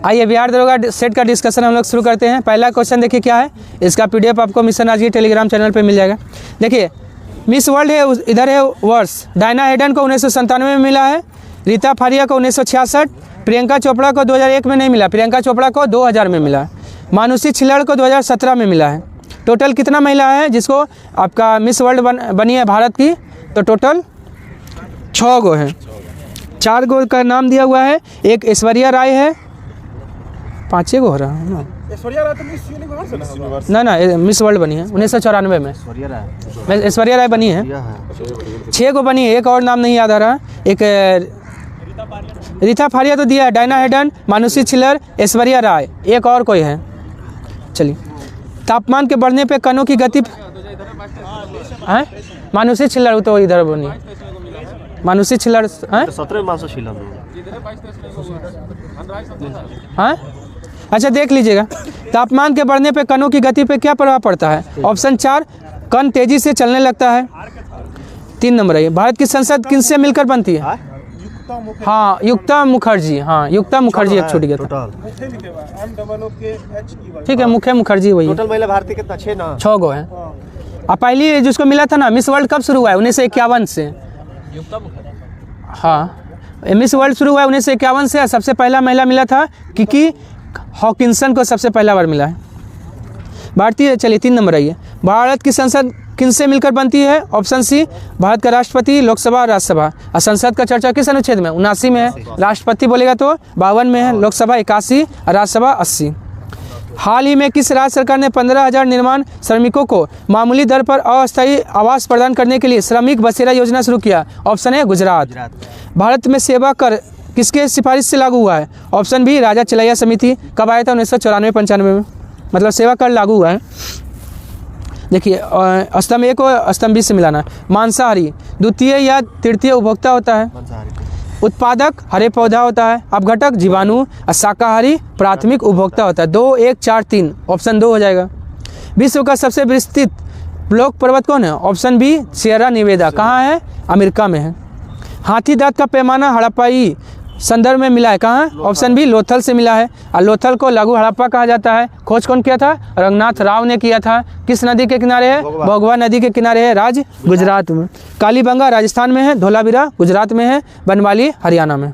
आइए बिहार दरोगा सेट का डिस्कशन हम लोग शुरू करते हैं। पहला क्वेश्चन देखिए क्या है, इसका पीडीएफ आपको मिशन आज के टेलीग्राम चैनल पे मिल जाएगा। देखिए मिस वर्ल्ड है, इधर है वर्ष। डायना हेडन को 1997 में मिला है, रीता फारिया को 1966, प्रियंका चोपड़ा को 2001 में नहीं मिला, प्रियंका चोपड़ा को 2000 में मिला, मानुषी छिल्लड़ को 2017 में मिला है। टोटल कितना महिला है जिसको आपका मिस वर्ल्ड बनी है भारत की? तो टोटल 6 गो है। 4 गो का नाम दिया हुआ है, एक ऐश्वर्या राय है, 5 गो हो रहा है ना, ऐश्वर्या राय तो मिस यूनिवर्स ना मिस वर्ल्ड बनी है 1994 में, ऐश्वर्या राय बनी है। 6 गो बनी है, एक और नाम नहीं याद आ रहा। एक रीता फारिया तो दिया है, डायना हेडन, मानुषी छिल्लर, ऐश्वर्या राय, एक और कोई है। चलिए, तापमान के बढ़ने पे कणों की गति है, मानुषी छिल्लर तो इधर बनी, मानुषी छिल्लर है 17 अच्छा देख लीजिएगा। तापमान के बढ़ने पे कणों की गति पे क्या प्रभाव पड़ता है? ऑप्शन 4, कण तेजी से चलने लगता है। 3 नंबर है। भारत की संसद किनसे मिलकर बनती है? हाँ युक्ता मुखर्जी, हाँ युक्ता मुखर्जी एक छूट गया था, ठीक है मुख्य मुखर्जी वही। टोटल महिला भारतीय कितना? 6 गो है। अब पहली जिसको मिला था ना मिस वर्ल्ड कब शुरू हुआ है? 1951 से। हाँ मिस वर्ल्ड शुरू हुआ है 1951 से। सबसे पहला महिला मिला था किकी हॉकिंसन को, सबसे पहला बार मिला है भारतीय। चलिए 3 नंबर आई है। भारत की संसद किनसे मिलकर बनती है? ऑप्शन सी, भारत का राष्ट्रपति, लोकसभा और राज्यसभा। और संसद का चर्चा किस अनुच्छेद में? 79 में है। राष्ट्रपति बोलेगा तो 52 में है, लोकसभा 81 और राज्यसभा 80। हाल ही में किस राज्य सरकार ने 15,000 निर्माण श्रमिकों को मामूली दर पर अस्थायी आवास प्रदान करने के लिए श्रमिक बसेरा योजना शुरू किया? ऑप्शन है गुजरात। भारत में सेवा कर किसके सिफारिश से लागू हुआ है? ऑप्शन बी, राजा चलैया समिति। कब आया था? 1994-95 में, मतलब सेवा कर लागू हुआ है। देखिए स्तंभ ए को स्तंभ बी से मिलाना। मांसाहारी द्वितीय या तृतीय उपभोक्ता होता है। उत्पादक हरे पौधा होता है। अपघटक जीवाणु। और शाकाहारी प्राथमिक उपभोक्ता होता है। 2, 1, 4, 3, ऑप्शन 2 हो जाएगा। विश्व का सबसे विस्तृत ब्लॉक पर्वत कौन है? Option B, Sierra Nevada. कहाँ है? अमेरिका में है। हाथी दांत का पैमाना हड़प्पाई संदर्भ में मिला है कहाँ? ऑप्शन बी, लोथल से मिला है। और लोथल को लघु हड़प्पा कहा जाता है। खोज कौन किया था? रंगनाथ राव ने किया था। किस नदी के किनारे है? भोगवा नदी के किनारे है, राज्य गुजरात में। कालीबंगा राजस्थान में है, धोलावीरा गुजरात में है, बनवाली हरियाणा में।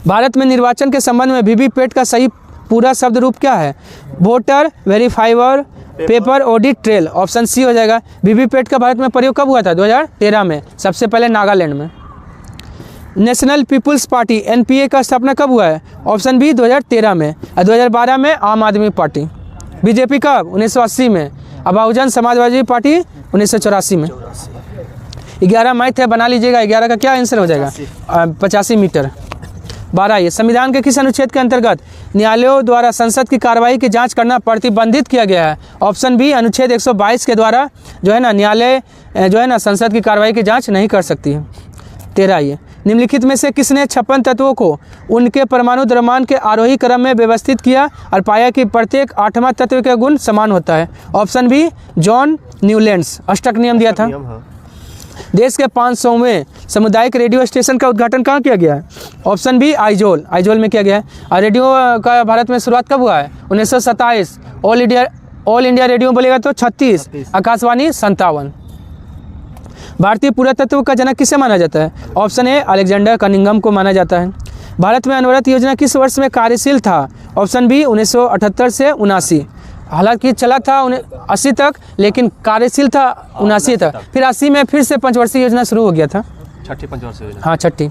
भारत में निर्वाचन के संबंध में वीवीपैट का सही पूरा शब्द रूप क्या है? Voter verifiable paper audit trail. Option C हो जाएगा। वीवीपैट का भारत में प्रयोग कब हुआ था? 2013 में, सबसे पहले नागालैंड में। नेशनल पीपुल्स पार्टी एनपीए का स्थापना कब हुआ है? ऑप्शन बी, 2013 में। और 2012 में आम आदमी पार्टी। बीजेपी कब? 1980 में। और बहुजन समाजवादी पार्टी 1984 में। 11 मैथ है, बना लीजिएगा। 11 का क्या आंसर हो जाएगा? 85 मीटर। 12 ये संविधान के किस अनुच्छेद के अंतर्गत न्यायालयों द्वारा संसद की कार्रवाई की जांच करना प्रतिबंधित किया गया है? ऑप्शन बी, अनुच्छेद 122 के द्वारा जो है ना न्यायालय जो है ना संसद की कार्रवाई की जांच नहीं कर सकती है। 13 ये निम्नलिखित में से किसने 56 तत्वों को उनके परमाणु द्रव्यमान के आरोही क्रम में व्यवस्थित किया और पाया कि प्रत्येक 8वां तत्व का गुण समान होता है? Option B, John Newlands. अष्टक नियम दिया था। देश के 500वें सामुदायिक रेडियो स्टेशन का उद्घाटन कहाँ किया गया है? Option B, Aizawl. आइजोल में किया गया है। और रेडियो का भारत में शुरुआत कब हुआ है? 1927। ऑल इंडिया रेडियो बोलेगा तो 36, आकाशवाणी 57। भारतीय पुरातत्व का जनक किसे माना जाता है? ऑप्शन ए, अलेक्जेंडर कनिंघम को माना जाता है। भारत में अनवरत योजना किस वर्ष में कार्यशील था? ऑप्शन बी, 1978 से 79। हालांकि चला था 80 तक, लेकिन कार्यशील था 79 तक। फिर 80 में फिर से पंचवर्षीय योजना शुरू हो गया था। छठी पंचवर्षीय योजना। हाँ, छठी।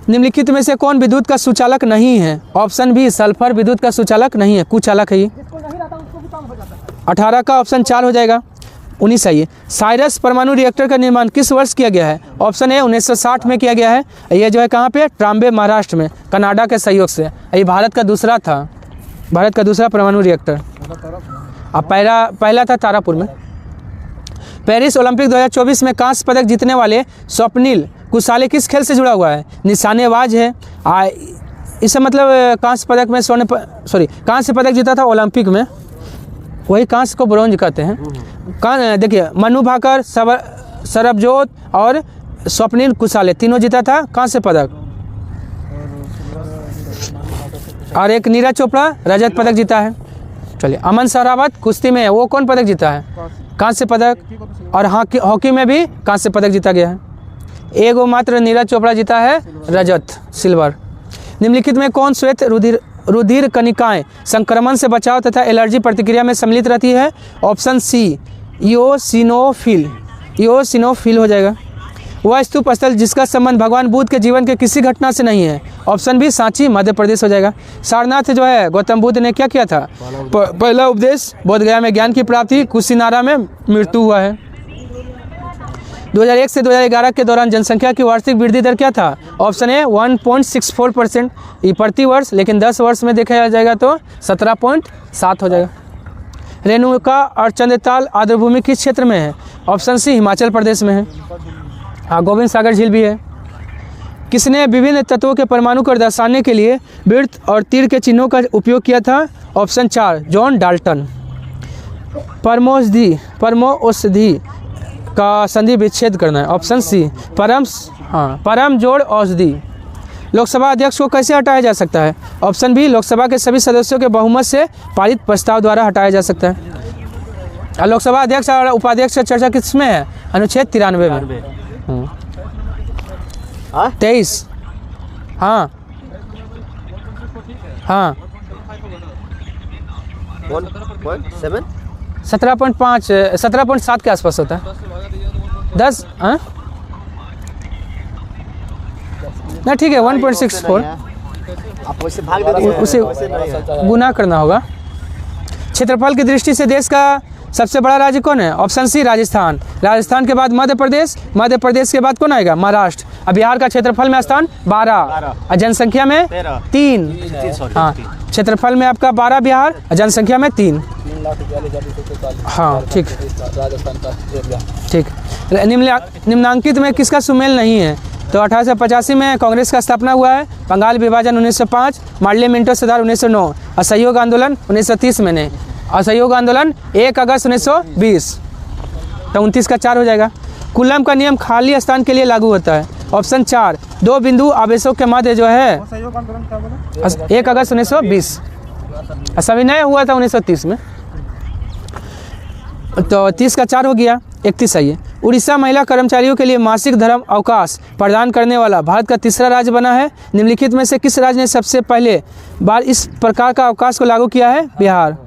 निम्नलिखित में से कौन विद्युत का सुचालक नहीं है? ऑप्शन बी, सल्फर विद्युत का सुचालक नहीं है, कुचालक है ये। 18 का ऑप्शन 4 हो जाएगा। 19 आइए। साइरस परमाणु रिएक्टर का निर्माण किस वर्ष किया गया है? ऑप्शन ए, 1960 में किया गया है। ये जो है कहाँ पे? ट्राम्बे महाराष्ट्र में, कनाडा के सहयोग से। ये भारत का दूसरा था, भारत का दूसरा परमाणु रिएक्टर। अब पहला था तारापुर में। पेरिस ओलंपिक 2024 में कांस्य पदक जीतने वाले स्वप्निल कुसाले किस खेल से जुड़ा हुआ है? निशानेबाज है। इससे मतलब कांस्य पदक में कांस्य पदक जीता था ओलंपिक में, वही कांस्य को ब्रोंज कहते हैं। देखिए मनु भाकर, सरबजोत और स्वप्निल कुसाले तीनों जीता था कांस्य पदक। और एक नीरज चोपड़ा रजत पदक जीता है। चलिए, अमन सहरावत कुश्ती में वो कौन पदक जीता है? कांस्य पदक। और हॉकी में भी कांस्य पदक जीता गया है। एगो मात्र नीरज चोपड़ा जीता है रजत, सिल्वर। निम्नलिखित में कौन श्वेत रुधिर कणिकाएं संक्रमण से बचाव तथा एलर्जी प्रतिक्रिया में सम्मिलित रहती है? Option C eosinophil. इओसिनोफिल हो जाएगा। वह स्तूप स्थल जिसका संबंध भगवान बुद्ध के जीवन के किसी घटना से नहीं है? ऑप्शन बी सांची, मध्य प्रदेश हो जाएगा। सारनाथ जो है गौतम बुद्ध ने क्या किया था? पहला उपदेश। बोधगया में ज्ञान की प्राप्ति, कुशीनारा में मृत्यु हुआ है। 2001 से 2011 के दौरान जनसंख्या की वार्षिक वृद्धि दर क्या था? ऑप्शन ए 1.64% ये प्रति वर्ष, लेकिन 10 वर्ष में देखा जाएगा तो 17.7 हो जाएगा। रेणुका और चंद्रताल आर्द्रभूमि किस क्षेत्र में है? ऑप्शन सी हिमाचल प्रदेश में है। हाँ, गोविंद सागर झील भी है। किसने विभिन्न तत्वों के परमाणु को दर्शाने के लिए वृत्त और तीर के चिन्हों का उपयोग किया था? Option 4 John Dalton. परमौषधि का संधि विच्छेद करना है। ऑप्शन सी परम जोड़ औषधि। लोकसभा अध्यक्ष को कैसे हटाया जा सकता है? ऑप्शन बी लोकसभा के सभी सदस्यों के बहुमत से पारित प्रस्ताव द्वारा हटाया जा सकता है। लोकसभा अध्यक्ष और उपाध्यक्ष की चर्चा किस में है? अनुच्छेद 93 में। 23। हाँ 17.7 के आसपास होता है। 10 ना, ठीक है 1.64। आप वैसे भाग देते हैं, उसे गुना करना होगा। क्षेत्रफल की दृष्टि से देश का सबसे बड़ा राज्य कौन है? Option C Rajasthan. राजस्थान के बाद मध्य प्रदेश, मध्य प्रदेश के बाद कौन आएगा? महाराष्ट्र। अब बिहार का क्षेत्रफल में स्थान 12 और जनसंख्या में 3। हाँ, क्षेत्रफल में आपका 12 बिहार और जनसंख्या में 3। हाँ ठीक ठीक। निम्नांकित में किसका सुमेल नहीं है? तो 1885 में कांग्रेस का स्थापना हुआ है। बंगाल विभाजन 1905, मार्ले मिंटो सरदार 1909, असहयोग आंदोलन 1930 में नहीं, असहयोग आंदोलन 1 अगस्त 1920। तो 29 का 4 हो जाएगा। कूलम का नियम खाली स्थान के लिए लागू होता है। ऑप्शन 4 दो बिंदु आवेशों के मध्य जो है 1 अगस्त 1920। सविनय हुआ था 1930 में। तो 30 का 4 हो गया। 31 आइए। उड़ीसा महिला कर्मचारियों के लिए मासिक धर्म अवकाश प्रदान करने वाला भारत का तीसरा राज्य बना है। निम्नलिखित में से किस राज्य ने सबसे पहले बार इस प्रकार का अवकाश को लागू किया है? बिहार।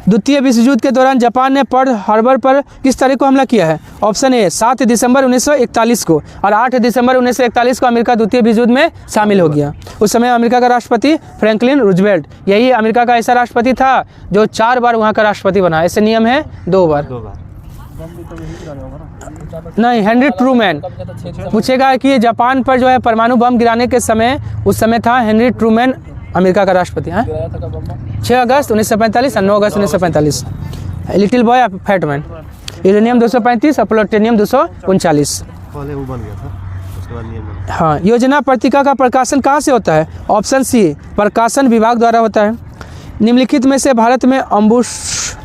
द्वितीय विश्व युद्ध के दौरान जापान ने पर्ल हार्बर पर किस तारीख को हमला किया है? ऑप्शन ए 7 दिसंबर 1941 को, और 8 दिसंबर 1941 को अमेरिका द्वितीय विश्व युद्ध में शामिल हो गया। उस समय अमेरिका का राष्ट्रपति फ्रैंकलिन रूजवेल्ट, यही अमेरिका का ऐसा राष्ट्रपति था जो 4 बार वहाँ का राष्ट्रपति बना। ऐसे नियम है 2 बार। नहीं, हेनरी ट्रूमैन। पूछेगा कि जापान पर जो है परमाणु बम गिराने के समय, उस समय था हेनरी ट्रूमैन अमेरिका का राष्ट्रपति। 6 अगस्त 1945 और 9 अगस्त 1945। Little boy fat man. Uranium 235 और प्लूटोनियम 239। पहले वो बन गया था, उसके बाद नियम बना। हाँ, योजना पत्रिका का प्रकाशन कहाँ से होता है? ऑप्शन सी प्रकाशन विभाग द्वारा होता है। निम्नलिखित में से भारत में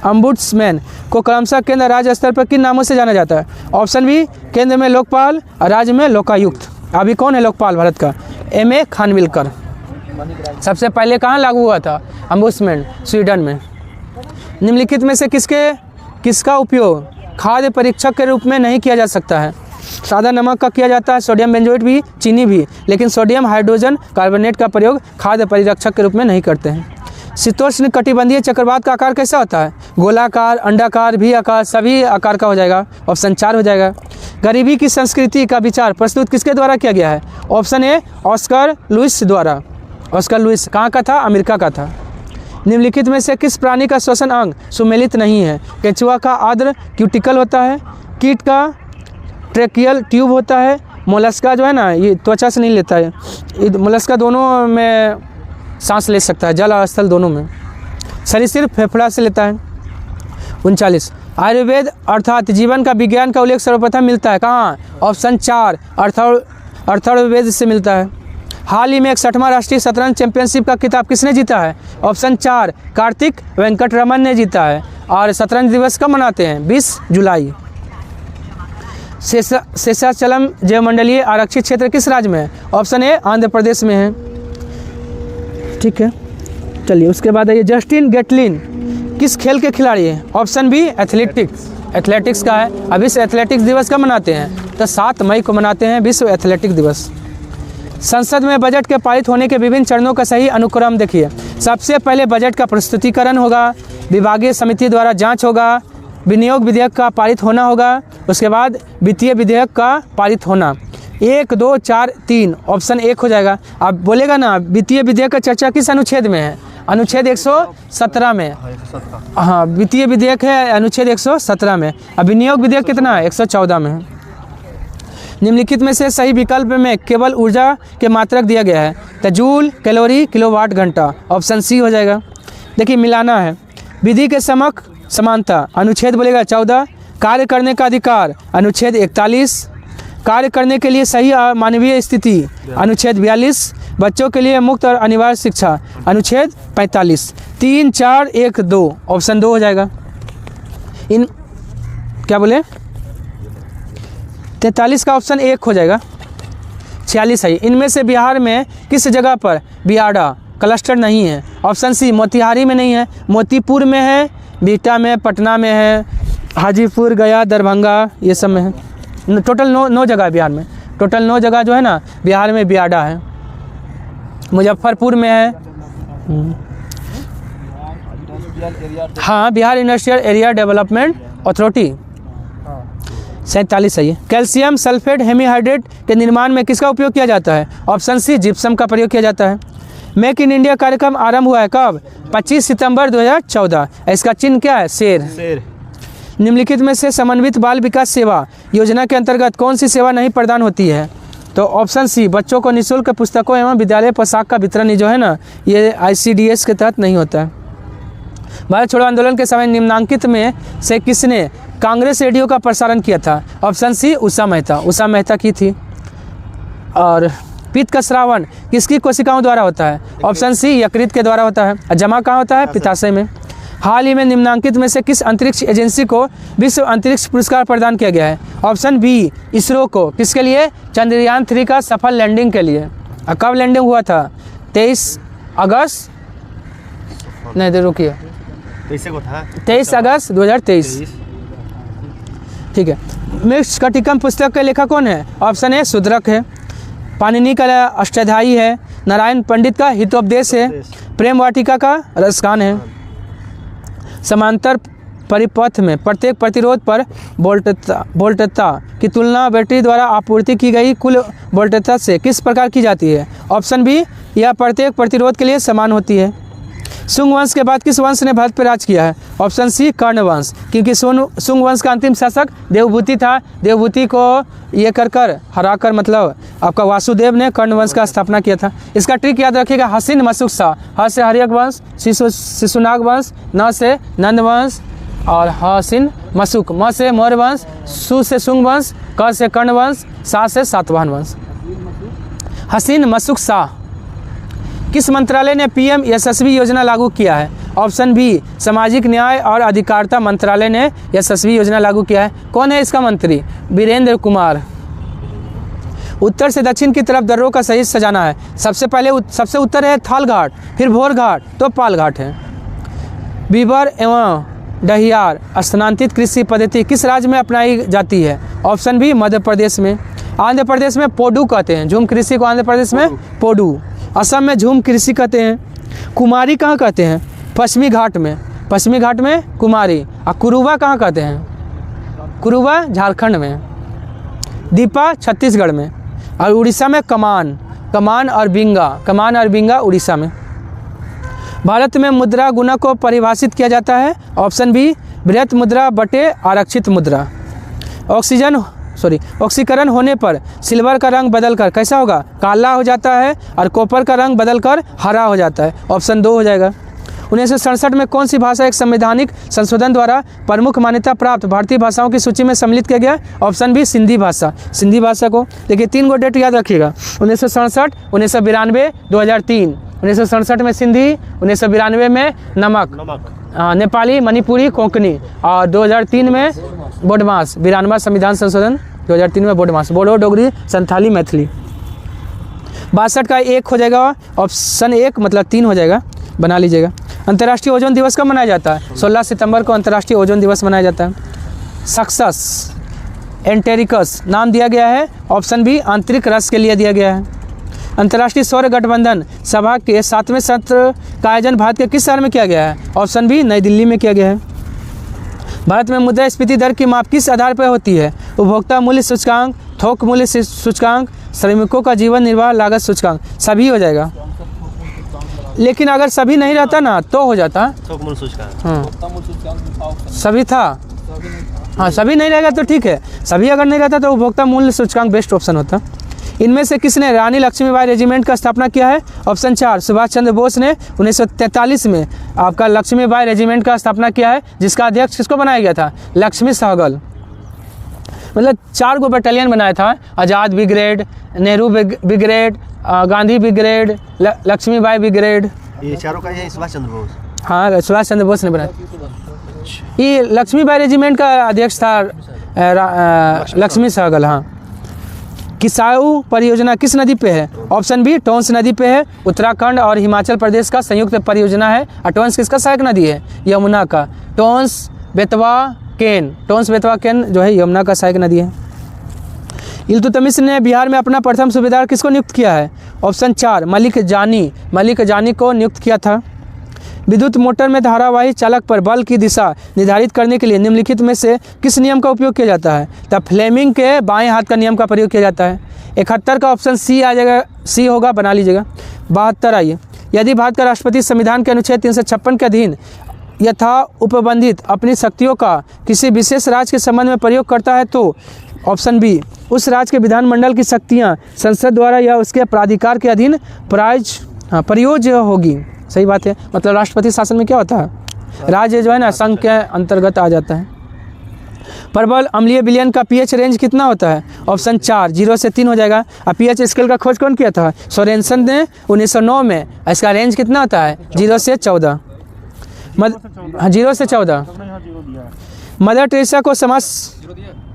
अम्बुड्समैन को क्रमशः केंद्र राज्य स्तर पर किन नामों से जाना जाता है? ऑप्शन बी केंद्र में लोकपाल और राज्य में लोकायुक्त। अभी कौन है लोकपाल भारत का? M.A. खानविलकर। सबसे पहले कहाँ लागू हुआ था? अम्बुड्समैन, स्वीडन में। निम्नलिखित में से किसका उपयोग खाद्य परीक्षक के रूप में नहीं किया जा सकता है? सादा नमक का किया जाता है, सोडियम बेंजोएट भी, चीनी भी, लेकिन सोडियम हाइड्रोजन कार्बोनेट का प्रयोग खाद्य परीक्षक के रूप में नहीं करते हैं। शीतोष्ण कटिबंधीय चक्रवात का आकार कैसा होता है? गोलाकार, अंडाकार, भी आकार, सभी आकार का हो जाएगा। ऑप्शन 4 हो जाएगा। गरीबी की संस्कृति का विचार प्रस्तुत किसके द्वारा किया गया है? ऑप्शन ए ऑस्कर लुइस द्वारा। ऑस्कर लुइस कहाँ का था? अमेरिका का था। निम्नलिखित में से किस प्राणी का श्वसन अंग सुमेलित नहीं है? केंचुआ का आर्द्र क्यूटिकल होता है, कीट का ट्रेकियल ट्यूब होता है, मोलस्का जो है ना ये त्वचा से नहीं लेता है, मोलस्का दोनों में सांस ले सकता है, जल और स्थल दोनों में। सरीसृप फेफड़ा से लेता है। 39 आयुर्वेद अर्थात जीवन का विज्ञान का उल्लेख सर्वप्रथम मिलता है कहाँ? ऑप्शन 4 अर्थर्ववेद से मिलता है। हाल ही में 61वां राष्ट्रीय शतरंज चैंपियनशिप का खिताब किसने जीता है? ऑप्शन 4 कार्तिक वेंकटरमन ने जीता है। और शतरंज दिवस कब मनाते हैं? 20 जुलाई। शेषाचलम जयमंडलीय आरक्षित क्षेत्र किस राज्य में है? ऑप्शन ए आंध्र प्रदेश में है। ठीक है, चलिए उसके बाद आइए, जस्टिन गैटलिन किस खेल के खिलाड़ी हैं? ऑप्शन बी एथलेटिक्स का है। अब इस एथलेटिक्स दिवस कब मनाते हैं? तो 7 मई को मनाते हैं विश्व एथलेटिक दिवस। संसद में बजट के पारित होने के विभिन्न चरणों का सही अनुक्रम देखिए। सबसे पहले बजट का प्रस्तुतिकरण होगा, विभागीय समिति द्वारा जांच होगा, विनियोग विधेयक का पारित होना होगा, उसके बाद वित्तीय विधेयक का पारित होना। 1, 2, 4, 3 ऑप्शन 1 हो जाएगा। अब बोलेगा ना वित्तीय विधेयक का चर्चा किस अनुच्छेद में है? अनुच्छेद 117 में। हाँ, वित्तीय विधेयक है अनुच्छेद 117 में। अब विनियोग विधेयक कितना है? 114 में है। निम्नलिखित में से सही विकल्प में केवल ऊर्जा के मात्रक दिया गया है, तो जूल, कैलोरी, किलोवाट घंटा। ऑप्शन सी हो जाएगा। देखिए मिलाना है। विधि के समक समानता अनुच्छेद बोलेगा 14। कार्य करने का अधिकार अनुच्छेद 41। कार्य करने के लिए सही और मानवीय स्थिति अनुच्छेद 42। बच्चों के लिए मुक्त और अनिवार्य शिक्षा अनुच्छेद 45। 3, 4, 1, 2 ऑप्शन 2 हो जाएगा। इन क्या बोले? 43 का ऑप्शन 1 हो जाएगा। 46 है। इनमें से बिहार में किस जगह पर बियाडा क्लस्टर नहीं है? ऑप्शन सी मोतिहारी में नहीं है, मोतीपुर में है, बिहटा में, पटना में है, हाजीपुर, गया, दरभंगा, ये सब में है। टोटल 9 जगह है बिहार में। टोटल 9 जगह जो है ना बिहार में बियाडा है। मुजफ्फरपुर में है। हाँ, Bihar industrial area development authority. 47 है ये। कैल्शियम सल्फेट हेमीहाइड्रेट के निर्माण में किसका उपयोग किया जाता है? ऑप्शन सी जिप्सम का प्रयोग किया जाता है। मेक इन इंडिया कार्यक्रम आरंभ हुआ है कब? 25 सितंबर 2014। इसका चिन्ह क्या है? शेर। निम्नलिखित में से समन्वित बाल विकास सेवा योजना के अंतर्गत कौन सी सेवा नहीं प्रदान होती है? तो ऑप्शन सी बच्चों को निःशुल्क पुस्तकों एवं विद्यालय पोशाक का वितरण जो है ना, ये ICDS के तहत नहीं होता है। भारत छोड़ो आंदोलन के समय निम्नांकित में से किसने कांग्रेस रेडियो का प्रसारण किया था? ऑप्शन सी उषा मेहता की थी। और पित्त का श्रावण किसकी कोशिकाओं द्वारा होता है? ऑप्शन सी यकृत के द्वारा होता है। और जमा कहाँ होता है? पित्ताशय में। हाल ही में निम्नांकित में से किस अंतरिक्ष एजेंसी को विश्व अंतरिक्ष पुरस्कार प्रदान किया गया है? ऑप्शन बी इसरो को। किसके लिए? चंद्रयान 3 का सफल लैंडिंग के लिए। कब लैंडिंग हुआ था? 23 अगस्त नहीं रुकिए 23 अगस्त 2023। ठीक है। मृच्छकटिकम पुस्तक के लेखक कौन है? ऑप्शन ए शूद्रक है। पाणिनि का अष्टाध्यायी है। नारायण पंडित का हितोपदेश है। प्रेम वाटिका का रसगान है। समांतर परिपथ में प्रत्येक प्रतिरोध पर वोल्टता की तुलना बैटरी द्वारा आपूर्ति की गई कुल वोल्टता से किस प्रकार की जाती है? ऑप्शन बी यह प्रत्येक प्रतिरोध के लिए समान होती है। शुंग वंश के बाद किस वंश ने भारत पर राज किया है? ऑप्शन सी कर्ण वंश, क्योंकि शुंग वंश का अंतिम शासक देवभूति था। देवभूति को ये कर हराकर मतलब आपका वासुदेव ने कर्ण वंश का स्थापना किया था। इसका ट्रिक याद रखिएगा, हसीन मसुक सा। ह से हर्यक वंश, शिशुनाग वंश, न से नंद वंश और हसीन मसुक, म से मौर्य वंश, सु से शुंग वंश, क से कर्ण वंश, सा से सातवाहन वंश। हसीन मसुक सा। किस मंत्रालय ने PM यशस्वी योजना लागू किया है? ऑप्शन बी सामाजिक न्याय और अधिकारिता मंत्रालय ने यशस्वी योजना लागू किया है। कौन है इसका मंत्री? वीरेंद्र कुमार। उत्तर से दक्षिण की तरफ दर्रों का सही सजाना है। सबसे उत्तर है थाल घाट, फिर भोर घाट, तो पाल घाट है। बीबर एवं डहियार स्थानांतरित कृषि पद्धति किस राज्य में अपनाई जाती है? ऑप्शन बी मध्य प्रदेश में। आंध्र प्रदेश में पोडू कहते हैं, झूम कृषि को आंध्र प्रदेश में पोडू। असम में झूम कृषि कहते हैं। कुमारी कहाँ कहते हैं? पश्चिमी घाट में कुमारी। और कुरुबा कहाँ कहते हैं? कुरुबा झारखंड में। दीपा छत्तीसगढ़ में। और उड़ीसा में कमान और बिंगा उड़ीसा में। भारत में मुद्रा गुणक को परिभाषित किया जाता है। ऑप्शन बी बृहत मुद्रा बटे आरक्षित मुद्रा। ऑक्सीकरण होने पर सिल्वर का रंग बदलकर कैसा होगा? काला हो जाता है। और कॉपर का रंग बदलकर हरा हो जाता है। ऑप्शन 2 हो जाएगा। 1967 में कौन सी भाषा एक संवैधानिक संशोधन द्वारा प्रमुख मान्यता प्राप्त भारतीय भाषाओं की सूची में सम्मिलित किया गया? ऑप्शन बी सिंधी भाषा को। देखिए 3 गो डेट याद रखिएगा, 1967, 1992, 2003। 1967 में सिंधी, 1992 में नमक नेपाली, मणिपुरी, कोंकणी। और 2003 में बोडमास, 92वां संविधान संशोधन 2003 में बोडमास, बोडो, डोगरी, संथाली, मैथिली। 62 का 1 हो जाएगा, ऑप्शन 1 मतलब 3 हो जाएगा, बना लीजिएगा। अंतर्राष्ट्रीय ओजोन दिवस कब मनाया जाता है? 16 सितंबर को अंतर्राष्ट्रीय ओजोन दिवस मनाया जाता है। सक्सेस एंटेरिकस नाम दिया गया है, ऑप्शन बी आंतरिक रस के लिए दिया गया है। अंतर्राष्ट्रीय सौर गठबंधन सभा के 7वें सत्र का आयोजन भारत के किस शहर में किया गया है? ऑप्शन बी नई दिल्ली में किया गया है। भारत में मुद्रास्फीति दर की माप किस आधार पर होती है? उपभोक्ता मूल्य सूचकांक, थोक मूल्य सूचकांक, श्रमिकों का जीवन निर्वाह लागत सूचकांक, सभी हो जाएगा। लेकिन अगर सभी नहीं रहता ना तो हो जाता। हाँ सभी था, हाँ सभी नहीं रहेगा तो ठीक है, सभी अगर नहीं रहता तो उपभोक्ता मूल्य सूचकांक बेस्ट ऑप्शन होता। इनमें से किसने रानी लक्ष्मीबाई रेजिमेंट का स्थापना किया है? ऑप्शन 4 सुभाष चंद्र बोस ने 1943 में आपका लक्ष्मीबाई रेजिमेंट का स्थापना किया है, जिसका अध्यक्ष किसको बनाया गया था? लक्ष्मी सहगल। मतलब 4 गो बटालियन बनाया था, Azad brigade, Nehru brigade, Gandhi brigade, Lakshmibai brigade. ये चारों का है सुभाष चंद्र बोस। हाँ सुभाष चंद्र बोस ने बनाया। ये लक्ष्मीबाई रेजिमेंट का अध्यक्ष था लक्ष्मी सहगल। हाँ। किसाऊ परियोजना किस नदी पे है? ऑप्शन बी टोंस नदी पे है। उत्तराखंड और हिमाचल प्रदेश का संयुक्त परियोजना है। टोंस किसका सहायक नदी है? यमुना का। टोंस बेतवा केन जो है यमुना का सहायक नदी है। इल्तुतमिश ने बिहार में अपना प्रथम सूबेदार किसको नियुक्त किया है? ऑप्शन 4 मलिक जानी को नियुक्त किया था। विद्युत मोटर में धारावाही चालक पर बल की दिशा निर्धारित करने के लिए निम्नलिखित में से किस नियम का उपयोग किया जाता है? तब फ्लेमिंग के बाएं हाथ का नियम का प्रयोग किया जाता है। 71 का ऑप्शन सी आ जाएगा, सी होगा, बना लीजिएगा। 72 आइए, यदि भारत का राष्ट्रपति संविधान के अनुच्छेद 356 के अधीन यथा उपबंधित अपनी शक्तियों का किसी विशेष राज्य के संबंध में प्रयोग करता है तो ऑप्शन बी उस राज्य के विधानमंडल की शक्तियाँ संसद द्वारा या उसके प्राधिकार के अधीन प्रयोज्य होगी। सही बात है। मतलब राष्ट्रपति शासन में क्या होता है? राज्य जो है ना संघ के अंतर्गत आ जाता है। प्रबल अम्लीय विलयन का पीएच रेंज कितना होता है? ऑप्शन 4 0 से 3 हो जाएगा। अब पीएच स्केल का खोज कौन किया था? सोरेनसन ने 1909 में। इसका रेंज कितना होता है? 0 से 14। 0 से 14। मदर टेरेसा को समाज,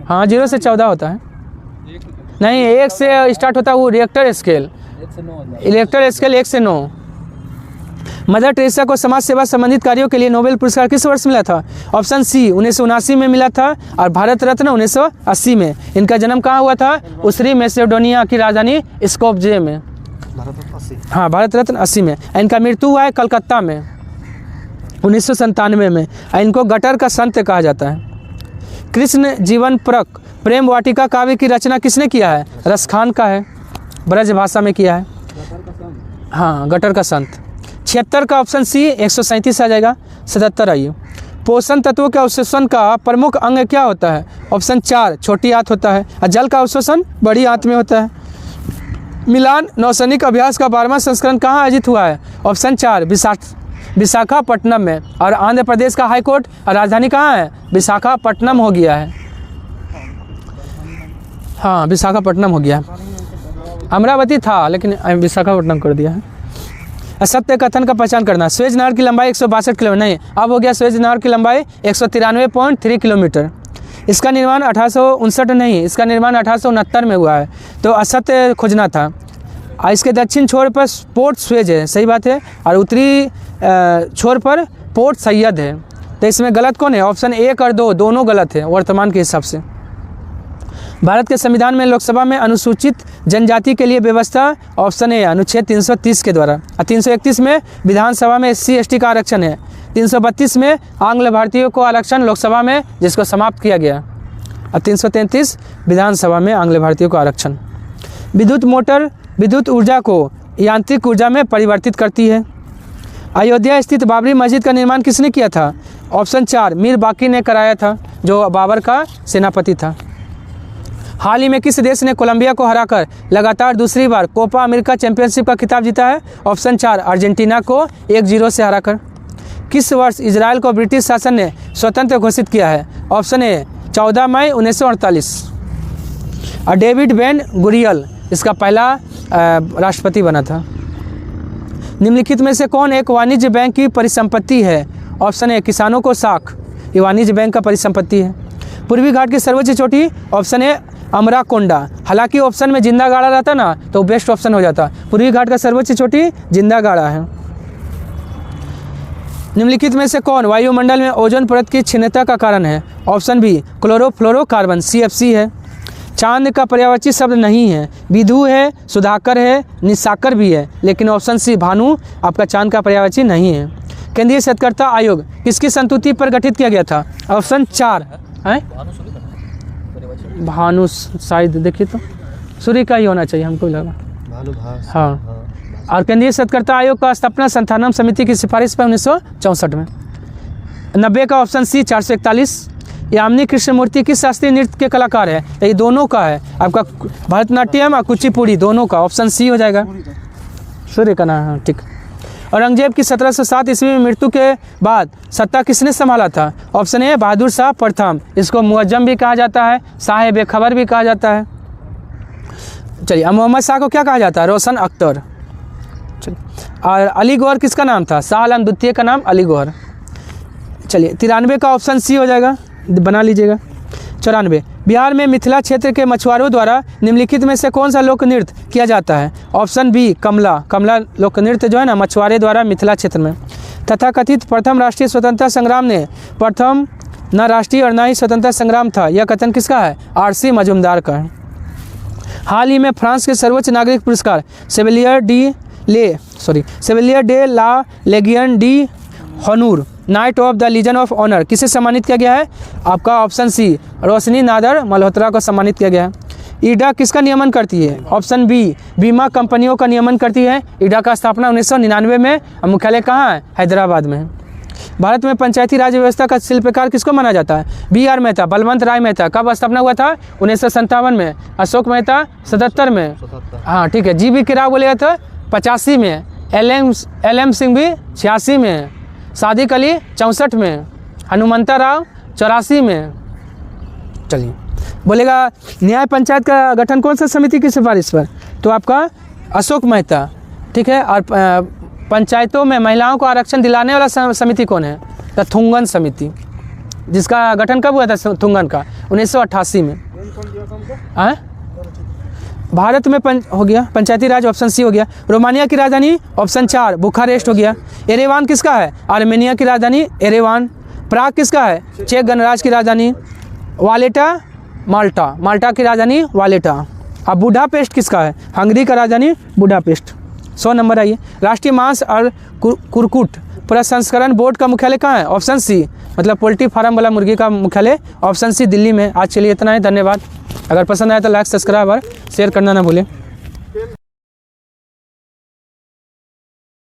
हाँ 0 से 14 होता है। नहीं 1 से स्टार्ट होता है वो रिएक्टर स्केल, 1 से 9। मदर टेरेसा को समाज सेवा संबंधित कार्यों के लिए नोबेल पुरस्कार किस वर्ष मिला था? ऑप्शन सी 1979 में मिला था और भारत रत्न 1980 में। इनका जन्म कहाँ हुआ था? उसरी मैसेडोनिया की राजधानी स्कोपजे में। हाँ भारत रत्न 80 में। इनका मृत्यु हुआ है कलकत्ता में 1997 में। इनको गटर का संत कहा जाता है। कृष्ण जीवन परक प्रेम वाटिका काव्य की रचना किसने किया है? रसखान का है, ब्रज भाषा में किया है। हाँ गटर का संत। 76 का ऑप्शन सी 137 आ जाएगा। 77 आइए, पोषण तत्वों के अवशोषण का प्रमुख अंग क्या होता है? ऑप्शन 4 छोटी आंत होता है और जल का अवशोषण बड़ी आंत में होता है। मिलान नौसैनिक अभ्यास का 12वां संस्करण कहाँ आयोजित हुआ है? ऑप्शन 4 विशाखापट्टनम में। और आंध्र प्रदेश का हाईकोर्ट और राजधानी कहाँ है? विशाखापट्टनम हो गया है। हाँ विशाखापट्टनम हो गया। अमरावती था लेकिन विशाखापट्टनम कर दिया है। सत्य कथन का पहचान करना। स्वेज नहर की लंबाई 162 किलोमीटर, नहीं अब हो गया स्वेज नहर की लंबाई 193.3 किलोमीटर। इसका निर्माण 1859 नहीं, इसका निर्माण 1869 में हुआ है। तो असत्य खोजना था। इसके दक्षिण छोर पर पोर्ट स्वेज है, सही बात है, और उत्तरी छोर पर पोर्ट सैयद है। तो इसमें गलत कौन है? ऑप्शन 1 और 2 दोनों गलत है वर्तमान के हिसाब से। भारत के संविधान में लोकसभा में अनुसूचित जनजाति के लिए व्यवस्था ऑप्शन ए अनुच्छेद 330 के द्वारा। 331 में विधानसभा में SC ST का आरक्षण है। 332 में आंग्ल भारतीयों को आरक्षण लोकसभा में जिसको समाप्त किया गया। और 333 विधानसभा में आंग्ल भारतीयों को आरक्षण। विद्युत मोटर विद्युत ऊर्जा को यांत्रिक ऊर्जा में परिवर्तित करती है। अयोध्या स्थित बाबरी मस्जिद का निर्माण किसने किया था? ऑप्शन 4 मीर बाकी ने कराया था, जो बाबर का सेनापति था। हाल ही में किस देश ने कोलंबिया को हराकर लगातार दूसरी बार कोपा अमेरिका चैंपियनशिप का खिताब जीता है? ऑप्शन 4 अर्जेंटीना को 1-0 से हराकर। किस वर्ष इजराइल को ब्रिटिश शासन ने स्वतंत्र घोषित किया है? ऑप्शन ए 14 मई 1948। और डेविड बेन गुरियल इसका पहला राष्ट्रपति बना था। निम्नलिखित में से कौन एक वाणिज्य बैंक की परिसंपत्ति है? ऑप्शन ए किसानों को साख, ये वाणिज्य बैंक का परिसंपत्ति है। पूर्वी घाट की सर्वोच्च चोटी? Option A Amarakonda. हालांकि ऑप्शन में जिंदा गाड़ा रहता ना तो बेस्ट ऑप्शन हो जाता। पूर्वी घाट का सर्वोच्च चोटी जिंदा गाड़ा है। निम्नलिखित में से कौन वायुमंडल में ओजोन परत की क्षीणता का कारण है? ऑप्शन बी क्लोरोफ्लोरोकार्बन CFC है। चांद का पर्यायवाची शब्द नहीं है। विधु है, सुधाकर है, निशाकर भी है, लेकिन ऑप्शन सी भानु आपका चांद का पर्यायवाची नहीं है। केंद्रीय सतर्कता आयोग किसकी संस्तुति पर गठित किया गया था? ऑप्शन 4 है भानु, शायद देखिए तो सूर्य का ही होना चाहिए हमको लगा। हाँ। और केंद्रीय सतर्कता आयोग का स्थापना संथानम समिति की सिफारिश पर 1964 में। 90 का ऑप्शन सी 441। यामिनी कृष्णमूर्ति किस शास्त्रीय नृत्य के कलाकार है? ये दोनों का है आपका, भरतनाट्यम और कुचिपुड़ी दोनों का। ऑप्शन सी हो जाएगा, सूर्य का नाम। हाँ ठीक। औरंगजेब की 1707 ईस्वी में मृत्यु के बाद सत्ता किसने संभाला था? ऑप्शन ए बहादुर शाह प्रथम। इसको मुअज्जम भी कहा जाता है, शाह बेखबर भी कहा जाता है। चलिए, मोहम्मद शाह को क्या कहा जाता है? रोशन अख्तर। चलिए, और अली गौहर किसका नाम था? शाह आलम द्वितीय का नाम अली गौहर। चलिए, 93 का ऑप्शन सी हो जाएगा, बना लीजिएगा। 94, बिहार में मिथिला क्षेत्र के मछुआरों द्वारा निम्नलिखित में से कौन सा लोक नृत्य किया जाता है? ऑप्शन बी कमला। कमला लोक नृत्य जो है ना मछुआरे द्वारा मिथिला क्षेत्र में। तथाकथित प्रथम राष्ट्रीय स्वतंत्रता संग्राम ने प्रथम न राष्ट्रीय और न ही स्वतंत्रता संग्राम था, यह कथन किसका है? RC मजुमदार का है। हाल ही में फ्रांस के सर्वोच्च नागरिक पुरस्कार Chevalier de la Legion d'honneur knight of the Legion of Honour किसे सम्मानित किया गया है? आपका ऑप्शन सी रोशनी नादर मल्होत्रा को सम्मानित किया गया है। ईडा किसका नियमन करती है? ऑप्शन बी बीमा कंपनियों का नियमन करती है। ईडा का स्थापना 1999 में, मुख्यालय कहाँ है? हैदराबाद में है। भारत में पंचायती राज व्यवस्था का शिल्पकार किसको माना जाता है? BR मेहता, बलवंत राय मेहता। कब स्थापना हुआ था? 1957 में। अशोक मेहता 77 में। हाँ ठीक है। GV किराव बोलेगा तो 85 में। LM सिंह भी 86 में। सादिक अली 64 में। हनुमंता राव 84 में। चलिए, बोलेगा न्याय पंचायत का गठन कौन सा समिति की सिफारिश पर? तो आपका अशोक मेहता। ठीक है। और पंचायतों में महिलाओं को आरक्षण दिलाने वाला समिति कौन है? द थुंगन समिति, जिसका गठन कब हुआ था? थुंगन का 1988 में। भारत में हो गया पंचायती राज, ऑप्शन सी हो गया। रोमानिया की राजधानी ऑप्शन 4 बुखारेस्ट हो गया। एरेवान किसका है? आर्मेनिया की राजधानी एरेवान। प्राग किसका है? चेक गणराज्य की राजधानी। वालेटा माल्टा, माल्टा की राजधानी वालेटा। अब बुडापेस्ट किसका है? हंगरी का राजधानी बुडापेस्ट। 100 नंबर आइए। राष्ट्रीय मांस और कुक्कुट प्रसंस्करण बोर्ड का मुख्यालय कहाँ है? ऑप्शन सी, मतलब पोल्ट्री फार्म वाला मुर्गी का मुख्यालय ऑप्शन सी दिल्ली में। आज चलिए इतना ही, धन्यवाद। अगर पसंद आया तो लाइक सब्सक्राइब और शेयर करना ना भूलें।